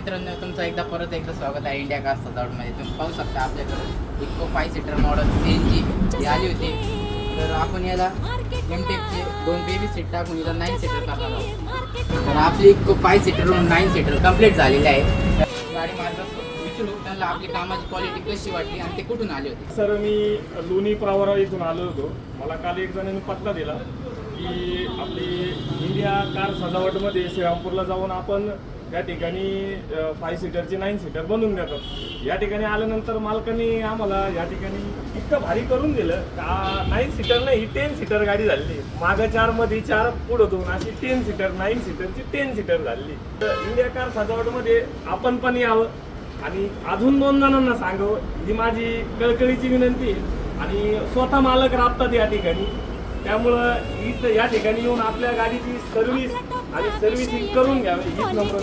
मित्रांनो तुमचं एकदा स्वागत आहे इंडिया कार सजावटमध्ये. तुम्ही पाहू शकता आपल्याकडे इको 5 सीटर मॉडेल CNG ही आली होती. तर आपण याला एमटेकचे 2 बेबी सीट टाकून याला 9 सीटर करणार आहोत. तर आपली इको 5 सीटरवरून 9 सीटर कंप्लीट झालेली आहे. गाडी मार्ग विचारू त्यांना आपली कामाची क्वालिटी कशी वाटली आणि ते कुठून आले होते. सर मी लोणी प्रवरा इथून आलो होतो. मला काल एक जणांनी पत्ता दिला की आपली इंडिया कार सजावटमध्ये श्रीरामपूरला जाऊन आपण या ठिकाणी 5 सीटरची 9 सीटर बनवून देतात. या ठिकाणी आल्यानंतर मालकांनी आम्हाला या ठिकाणी इतकं भारी करून दिलं का 9 सीटर नाही 10 सीटर गाडी झाली. मागं 4 मध्ये 4 पुढं 2 अशी 10 सीटर 9 सीटरची 10 सीटर झाली. तर इंडिया कार सजावटमध्ये आपण पण यावं आणि अजून 2 जणांना सांगावं ही माझी कळकळीची विनंती आहे. आणि स्वतः मालक राबतात या ठिकाणी, त्यामुळं इथं या ठिकाणी येऊन आपल्या गाडीची सर्व्हिस आणि सर्व्हिसिंग करून घ्यावी हीच नम्र